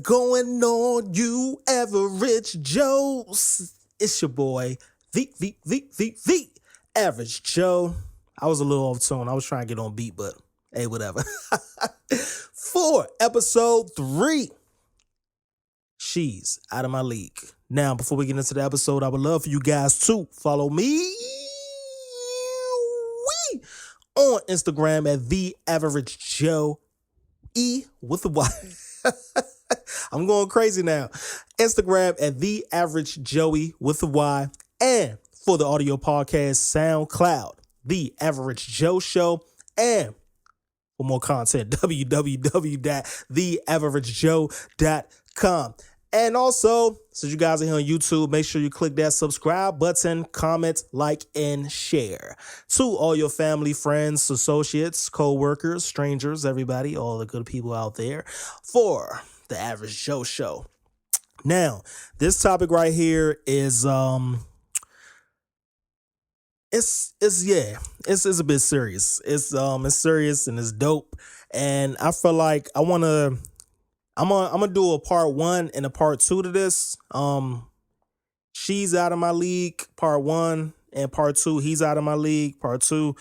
going on, you average Joes? It's your boy, the average Joe. I was a little off tone. I was trying to get on beat, but hey, whatever. For episode 3, she's out of my league. Now, before we get into the episode, I would love for you guys to follow me on Instagram at TheeAverageJoe with a Y. I'm going crazy now. Instagram at TheeAverageJoe with a Y. And for the audio podcast, SoundCloud, The Average Joe Show. And for more content, www.TheeAverageJoe.com. And also, since you guys are here on YouTube, make sure you click that subscribe button, comment, like, and share. To all your family, friends, associates, co-workers, strangers, everybody, all the good people out there, for The Average Joe Show. Now, this topic right here is it's a bit serious. It's serious and it's dope. And I feel like I'm gonna do a part 1 and a part 2 to this. She's out of my league, part 1, and part 2, he's out of my league, part 2.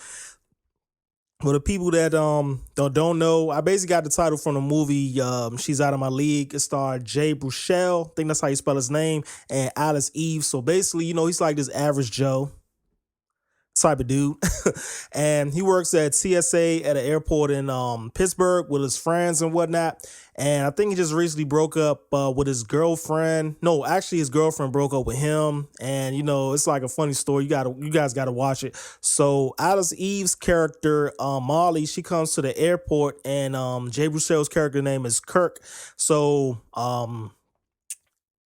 For the people that don't know, I basically got the title from the movie She's Out of My League. It starred Jay Bruchelle, I think that's how you spell his name, and Alice Eve. So basically, he's like this average Joe type of dude. And he works at TSA at an airport in Pittsburgh with his friends and whatnot. And I think he just recently broke up with his girlfriend. No, actually his girlfriend broke up with him. And it's like a funny story. You guys gotta watch it. So Alice Eve's character, Molly, she comes to the airport, and Jay Bruchel's character name is Kirk. So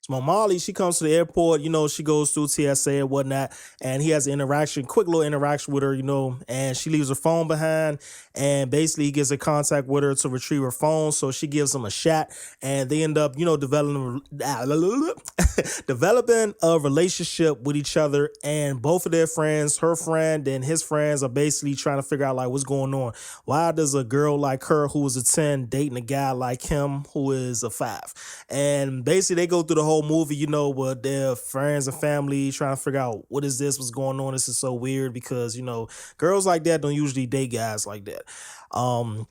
Molly, she comes to the airport, she goes through TSA and whatnot, and he has an quick little interaction with her, and she leaves her phone behind, and basically he gets in contact with her to retrieve her phone, so she gives him a shot, and they end up, developing a relationship with each other, and both of their friends, her friend and his friends, are basically trying to figure out, like, what's going on. Why does a girl like her, who is a 10, dating a guy like him, who is a 5? And basically they go through the whole movie, with their friends and family trying to figure out what's going on. This is so weird because, girls like that don't usually date guys like that. And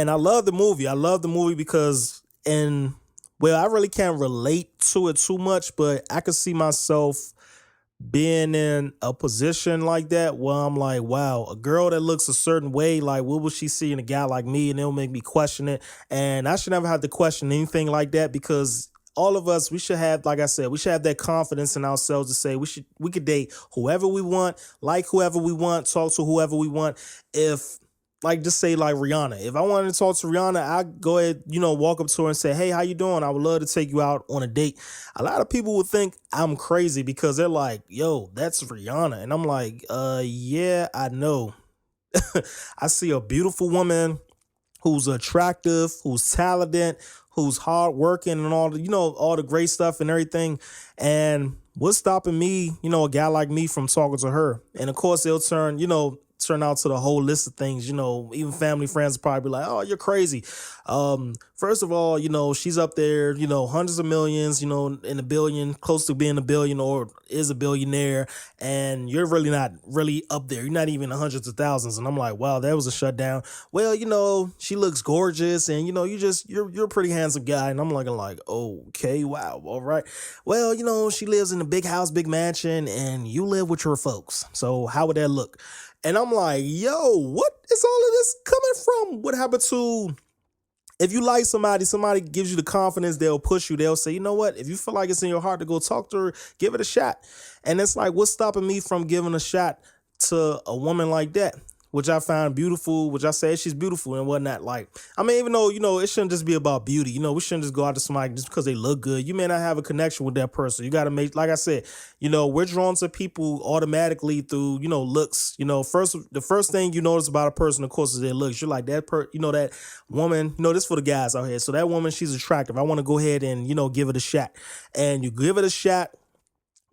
I love the movie. I love the movie because, I really can't relate to it too much, but I could see myself being in a position like that where I'm like, wow, a girl that looks a certain way, like, what will she see in a guy like me? And it'll make me question it. And I should never have to question anything like that, because all of us, we should have, like I said, we should have that confidence in ourselves to say we could date whoever we want, like whoever we want, talk to whoever we want. If, like, just say like Rihanna. If I wanted to talk to Rihanna, I'd go ahead, walk up to her and say, hey, how you doing? I would love to take you out on a date. A lot of people would think I'm crazy because they're like, yo, that's Rihanna. And I'm like, yeah, I know. I see a beautiful woman who's attractive, who's talented, who's hardworking, and all the, all the great stuff and everything. And what's stopping me, a guy like me, from talking to her? And of course, it'll turn out to the whole list of things. Even family, friends will probably be like, oh, you're crazy. First of all, she's up there, hundreds of millions, in a billion, close to being a billion, or is a billionaire. And you're really not really up there. You're not even in hundreds of thousands. And I'm like, wow, that was a shutdown. Well, she looks gorgeous, and, you're a pretty handsome guy. And I'm looking like, okay, wow, all right. Well, she lives in a big house, big mansion, and you live with your folks. So how would that look? And I'm like, yo, what is all of this coming from? What happened to, if you like somebody gives you the confidence, they'll push you. They'll say, you know what? If you feel like it's in your heart to go talk to her, give it a shot. And it's like, what's stopping me from giving a shot to a woman like that? Which I find beautiful, which I say she's beautiful and whatnot. Like, I mean, even though, it shouldn't just be about beauty. We shouldn't just go out to somebody just because they look good. You may not have a connection with that person. You got to make, like I said, we're drawn to people automatically through, looks. The first thing you notice about a person, of course, is their looks. You're like, that woman, this for the guys out here. So that woman, she's attractive. I want to go ahead and, give it a shot. And you give it a shot.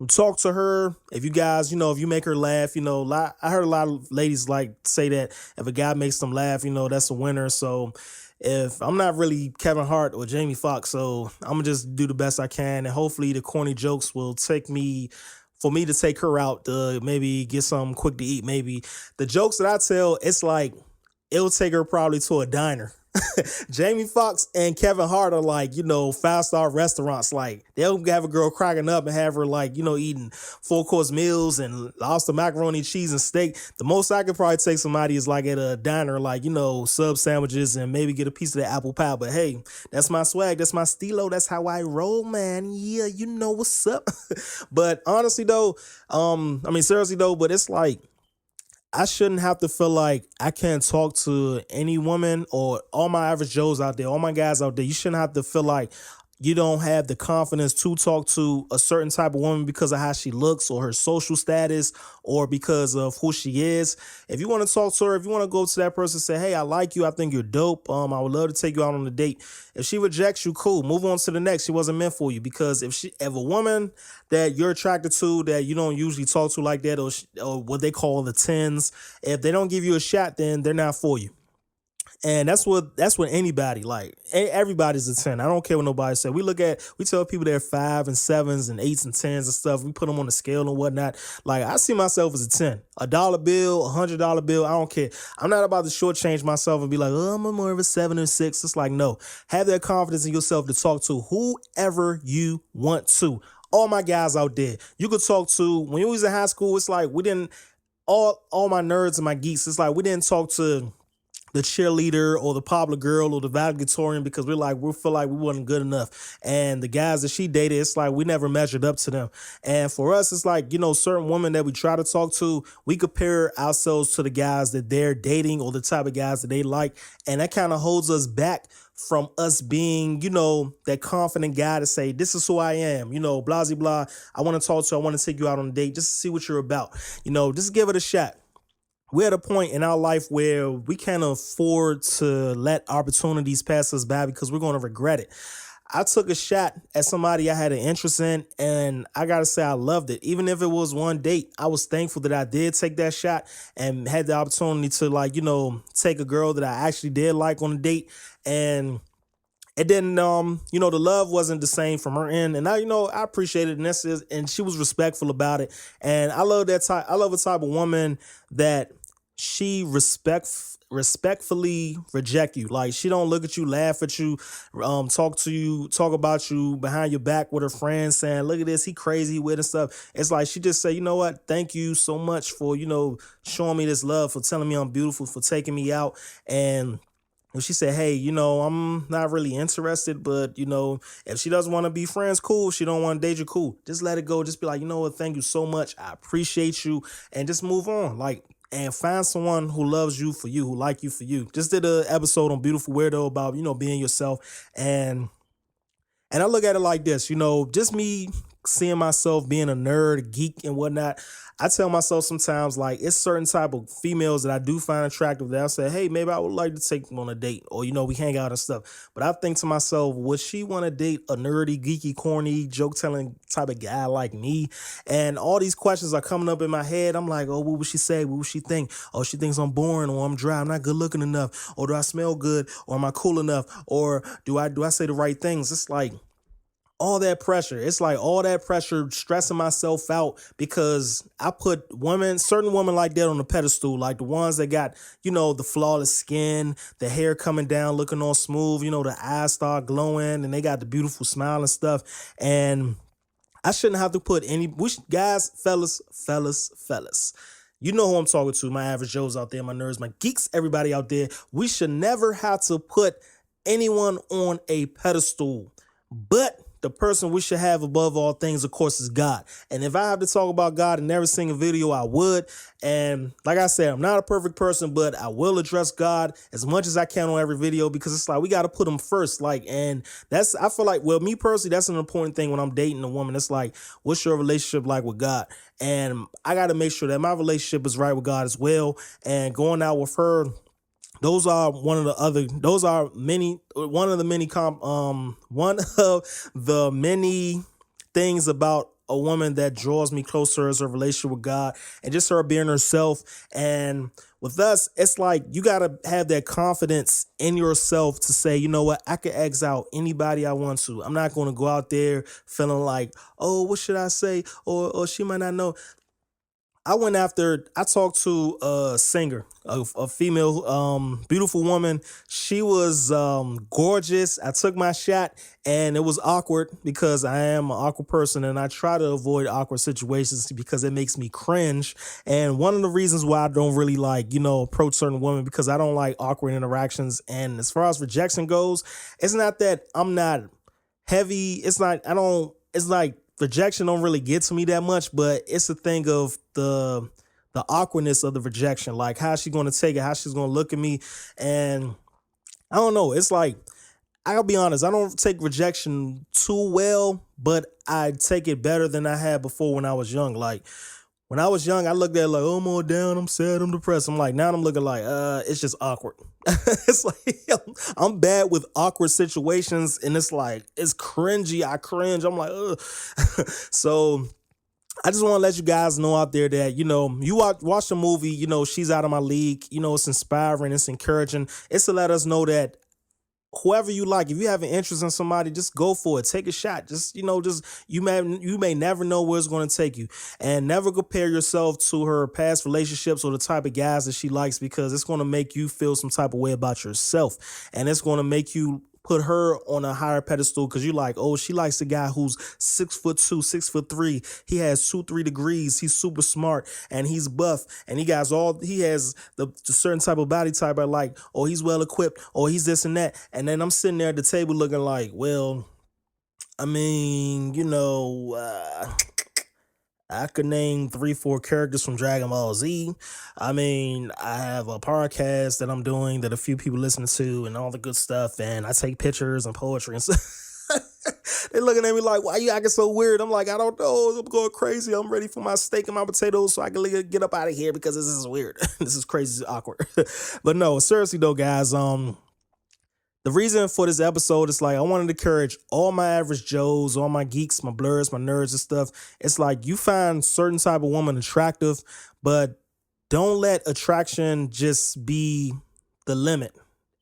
Talk to her. If you guys, if you make her laugh, I heard a lot of ladies like say that if a guy makes them laugh, that's a winner. So if I'm not really Kevin Hart or Jamie Foxx, so I'm gonna just do the best I can, and hopefully the corny jokes will take me for me to take her out to maybe get something quick to eat. Maybe the jokes that I tell, it's like it'll take her probably to a diner. Jamie Foxx and Kevin Hart are like, 5-star restaurants. Like they'll have a girl cracking up and have her like, eating 4-course meals and lobster, macaroni, cheese, and steak. The most I could probably take somebody is like at a diner, like, sub sandwiches and maybe get a piece of the apple pie. But hey, that's my swag. That's my stilo. That's how I roll, man. Yeah, you know what's up. But honestly though, seriously though, but it's like, I shouldn't have to feel like I can't talk to any woman or all my average Joes out there, all my guys out there. You shouldn't have to feel like you don't have the confidence to talk to a certain type of woman because of how she looks or her social status or because of who she is. If you want to talk to her, if you want to go to that person and say, hey, I like you, I think you're dope, I would love to take you out on a date. If she rejects you, cool, move on to the next. She wasn't meant for you. Because if a woman that you're attracted to that you don't usually talk to like that, or what they call the tens, if they don't give you a shot, then they're not for you. And that's what anybody, like everybody's a 10. I don't care what nobody said. We tell people they're 5 and 7s and 8s and 10s and stuff. We put them on the scale and whatnot. Like I see myself as a 10, $1 bill, $100 bill. I don't care. I'm not about to shortchange myself and be like, oh, I'm more of a 7 or 6. It's like, no, have that confidence in yourself to talk to whoever you want to. All my guys out there, you could talk to when you was in high school. It's like we didn't all my nerds and my geeks. It's like we didn't talk to the cheerleader or the popular girl or the valedictorian because we feel like we wasn't good enough. And the guys that she dated, it's like we never measured up to them. And for us, it's like, certain women that we try to talk to, we compare ourselves to the guys that they're dating or the type of guys that they like. And that kind of holds us back from us being, that confident guy to say, this is who I am, blah, blah, blah. I want to talk to you. I want to take you out on a date just to see what you're about. Just give it a shot. We're at a point in our life where we can't afford to let opportunities pass us by because we're going to regret it. I took a shot at somebody I had an interest in, and I got to say I loved it. Even if it was one date, I was thankful that I did take that shot and had the opportunity to, take a girl that I actually did like on a date. And it didn't, the love wasn't the same from her end. And I appreciate it. And she was respectful about it. And I love that type. I love a type of woman that she respectfully reject you. Like she don't look at you, laugh at you, talk about you behind your back with her friends saying, look at this, he crazy with and stuff. It's like she just say, you know what? Thank you so much for, showing me this love, for telling me I'm beautiful, for taking me out. And if she said, hey, I'm not really interested, but, if she doesn't want to be friends, cool. If she don't want to date you, cool. Just let it go. Just be like, you know what? Thank you so much. I appreciate you. And just move on. And find someone who loves you for you, who like you for you. Just did an episode on Beautiful Weirdo about, being yourself. And I look at it like this, just me seeing myself being a nerd, a geek and whatnot. I tell myself sometimes like it's certain type of females that I do find attractive that I say, hey, maybe I would like to take them on a date or, we hang out and stuff. But I think to myself, would she want to date a nerdy, geeky, corny, joke telling type of guy like me? And all these questions are coming up in my head. I'm like, oh, what would she say? What would she think? Oh, she thinks I'm boring or I'm dry. I'm not good looking enough. Or do I smell good? Or am I cool enough? Or do I say the right things? It's like, all that pressure. It's like all that pressure stressing myself out because I put certain women like that on the pedestal, like the ones that got, the flawless skin, the hair coming down, looking all smooth, the eyes start glowing and they got the beautiful smile and stuff. And I shouldn't have to put guys, fellas. You know who I'm talking to, my average Joes out there, my nerds, my geeks, everybody out there. We should never have to put anyone on a pedestal, but the person we should have above all things, of course, is God. And if I have to talk about God in every single video, I would. And like I said, I'm not a perfect person, but I will address God as much as I can on every video because it's like we got to put him first. I feel like, well, me personally, that's an important thing when I'm dating a woman. It's like, what's your relationship like with God? And I got to make sure that my relationship is right with God as well. And going out with her, one of the many things about a woman that draws me closer as her relationship with God and just her being herself. And with us, it's like you got to have that confidence in yourself to say, you know what, I can X out anybody I want to. I'm not going to go out there feeling like, oh, what should I say? Or she might not know. I talked to a singer, a female, beautiful woman. She was gorgeous. I took my shot and it was awkward because I am an awkward person and I try to avoid awkward situations because it makes me cringe. And one of the reasons why I don't really like, approach certain women because I don't like awkward interactions. And as far as rejection goes, it's not that I'm not heavy. It's like rejection don't really get to me that much, but it's a thing of the awkwardness of the rejection, like how she's going to take it, how she's going to look at me. And I don't know. It's like, I'll be honest, I don't take rejection too well, but I take it better than I had before when I was young. Like, when I was young, I looked at it like, oh, I'm all down, I'm sad, I'm depressed. I'm like, now I'm looking like, it's just awkward. It's like, I'm bad with awkward situations, and it's like, it's cringy. I cringe. I'm like, ugh. So I just want to let you guys know out there that, you watch the movie, she's out of my league, it's inspiring, it's encouraging. It's to let us know that whoever you like, if you have an interest in somebody, just go for it. Take a shot. You may never know where it's going to take you. And never compare yourself to her past relationships or the type of guys that she likes, because it's going to make you feel some type of way about yourself. And it's going to make you put her on a higher pedestal because you're like, oh, she likes a guy who's 6'2", 6'3". He has 2-3 degrees. He's super smart and he's buff and he has the certain type of body type I like. Oh, he's well equipped. Or he's this and that. And then I'm sitting there at the table looking like, well, I mean, I could name 3-4 characters from Dragon Ball Z. I mean, I have a podcast that I'm doing that a few people listen to and all the good stuff. And I take pictures and poetry and stuff. They're looking at me like, why you acting so weird? I'm like, I don't know. I'm going crazy. I'm ready for my steak and my potatoes so I can get up out of here because this is weird. This is crazy. This is awkward. But no, seriously though, guys, the reason for this episode is like I wanted to encourage all my average Joes, all my geeks, my blurs, my nerds and stuff. It's like you find certain type of woman attractive, but don't let attraction just be the limit.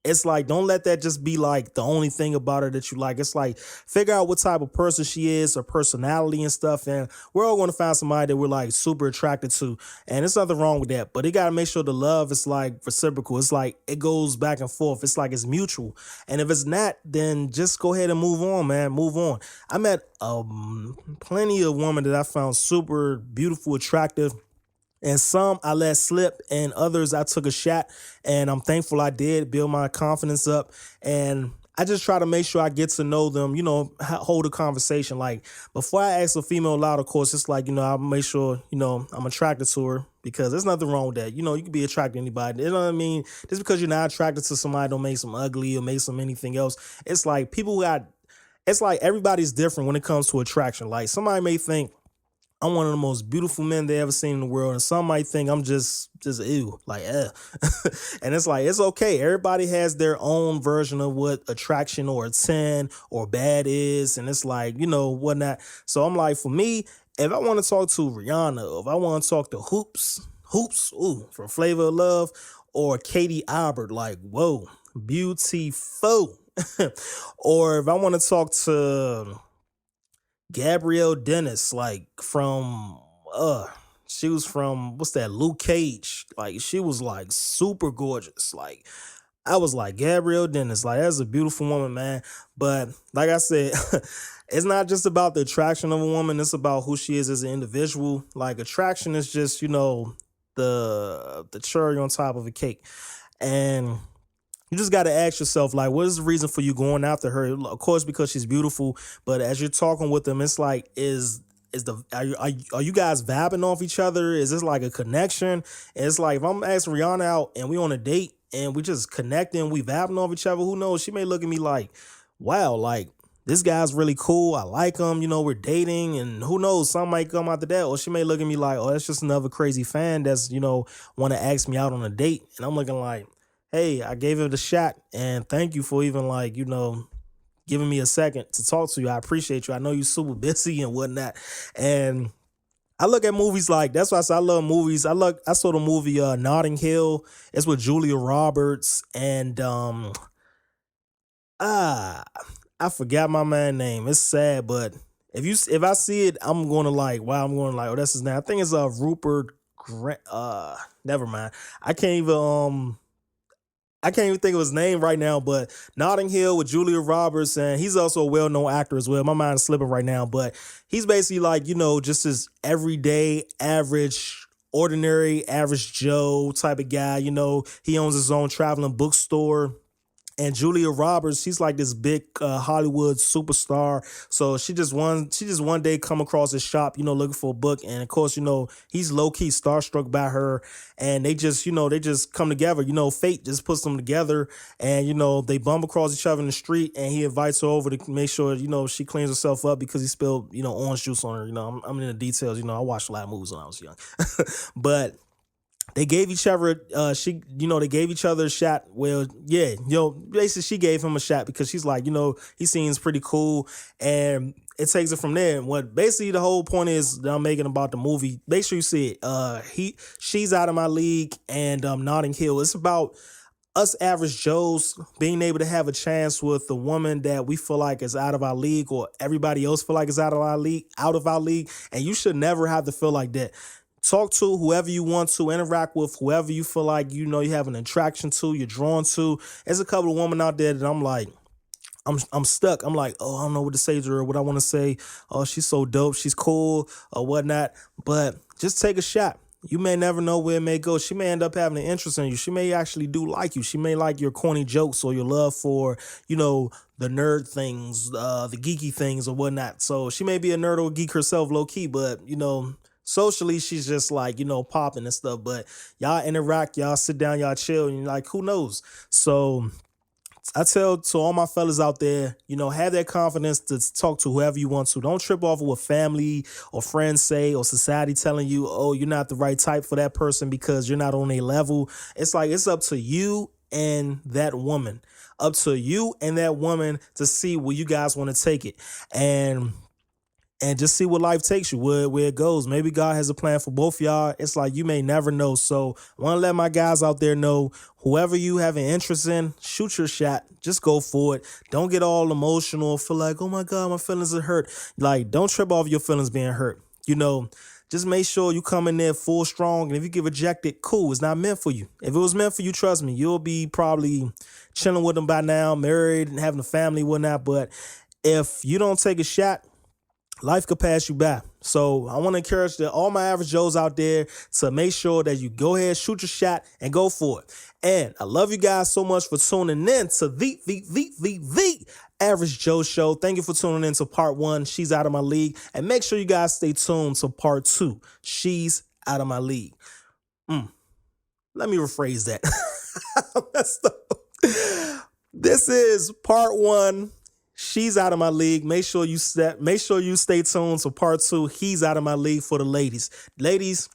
It's like, don't let that just be like the only thing about her that you like. It's like, figure out what type of person she is, her personality and stuff. And we're all going to find somebody that we're like super attracted to. And there's nothing wrong with that. But you got to make sure the love is like reciprocal. It's like it goes back and forth. It's like it's mutual. And if it's not, then just go ahead and move on, man. Move on. I met plenty of women that I found super beautiful, attractive. And some I let slip and others I took a shot, and I'm thankful I did build my confidence up. And I just try to make sure I get to know them, hold a conversation. Like before I ask a female out, of course, it's like, I'll make sure, I'm attracted to her because there's nothing wrong with that. You can be attracted to anybody. You know what I mean? Just because you're not attracted to somebody don't make them ugly or make them anything else. It's like it's like everybody's different when it comes to attraction. Like somebody may think I'm one of the most beautiful men they ever seen in the world. And some might think I'm just ew, like, eh. And it's like, it's okay. Everybody has their own version of what attraction or a 10 or bad is. And it's like, whatnot. So I'm like, for me, if I want to talk to Rihanna, if I want to talk to Hoops, from Flavor of Love, or Katie Albert, like, whoa, beautiful. Or if I want to talk to Gabrielle Dennis, like she was from, what's that, Luke Cage. Like she was like super gorgeous. Like I was like, Gabrielle Dennis, like that's a beautiful woman, man. But like I said, it's not just about the attraction of a woman, it's about who she is as an individual. Like attraction is just, the cherry on top of a cake. And you just got to ask yourself, like, what is the reason for you going after her? Of course, because she's beautiful. But as you're talking with them, it's like, are you guys vibing off each other? Is this like a connection? And it's like, if I'm asking Rihanna out and we on a date and we just connecting, we vibing off each other, who knows? She may look at me like, wow, like this guy's really cool. I like him. We're dating, and who knows? Some might come after that. Or she may look at me like, oh, that's just another crazy fan that's, want to ask me out on a date. And I'm looking like, hey, I gave it a shot, and thank you for even like, giving me a second to talk to you. I appreciate you. I know you're super busy and whatnot. And I look at movies like that's why I say I love movies. I saw the movie Notting Hill. It's with Julia Roberts and ah I forgot my man's name. It's sad, but if I see it, I'm going to like wow. I'm going to like oh that's his name. I think it's Rupert Grant. Never mind. I can't even I can't even think of his name right now, but Notting Hill with Julia Roberts, and he's also a well-known actor as well. My mind is slipping right now, but he's basically like, just this everyday, average, ordinary, average Joe type of guy. He owns his own traveling bookstore. And Julia Roberts, she's like this big Hollywood superstar. So she just one day come across his shop, looking for a book. And of course, he's low key starstruck by her. And they just come together. Fate just puts them together. And, they bump across each other in the street. And he invites her over to make sure, she cleans herself up because he spilled, orange juice on her. I'm in the details. I watched a lot of movies when I was young. But they gave each other they gave each other a shot. Well, yeah, basically she gave him a shot because she's like, he seems pretty cool, and it takes it from there. And what basically the whole point is that I'm making about the movie, make sure you see it. She's Out of My League and Notting Hill. It's about us average Joes being able to have a chance with the woman that we feel like is out of our league, or everybody else feel like is out of our league, and you should never have to feel like that. Talk to whoever you want to, interact with whoever you feel like you have an attraction to, you're drawn to. There's a couple of women out there that I'm like, I'm stuck. I'm like, oh, I don't know what to say to her, what I want to say. Oh, she's so dope, she's cool, or whatnot. But just take a shot. You may never know where it may go. She may end up having an interest in you. She may actually do like you. She may like your corny jokes or your love for, the nerd things, the geeky things or whatnot. So she may be a nerd or geek herself low key, but, socially, she's just like, popping and stuff. But y'all interact, y'all sit down, y'all chill, and you're like, who knows? So I tell to all my fellas out there, have that confidence to talk to whoever you want to. Don't trip off of what family or friends say or society telling you, oh, you're not the right type for that person because you're not on a level. It's like it's up to you and that woman. Up to you and that woman to see where you guys want to take it. And just see what life takes you, where it goes. Maybe God has a plan for both y'all. It's like you may never know. So I want to let my guys out there know, whoever you have an interest in, shoot your shot. Just go for it. Don't get all emotional. Feel like, oh my God, my feelings are hurt. Like, don't trip off your feelings being hurt. Just make sure you come in there full strong. And if you get rejected, cool. It's not meant for you. If it was meant for you, trust me, you'll be probably chilling with them by now, married and having a family, whatnot. But if you don't take a shot, life could pass you by. So I want to encourage all my average Joes out there to make sure that you go ahead, shoot your shot, and go for it. And I love you guys so much for tuning in to the Average Joe Show. Thank you for tuning in to part 1, She's Out of My League. And make sure you guys stay tuned to part 2, She's Out of My League. Let me rephrase that. This is part 1. She's Out of My League. Make sure you stay tuned to part 2. He's Out of My League for the ladies. Ladies,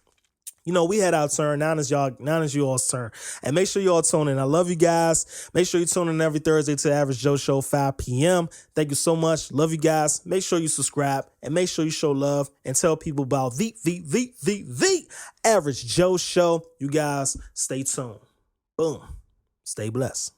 we had our turn. Now is y'all's turn. And make sure y'all tune in. I love you guys. Make sure you tune in every Thursday to the Average Joe Show, 5 p.m. Thank you so much. Love you guys. Make sure you subscribe and make sure you show love and tell people about the Average Joe Show. You guys stay tuned. Boom. Stay blessed.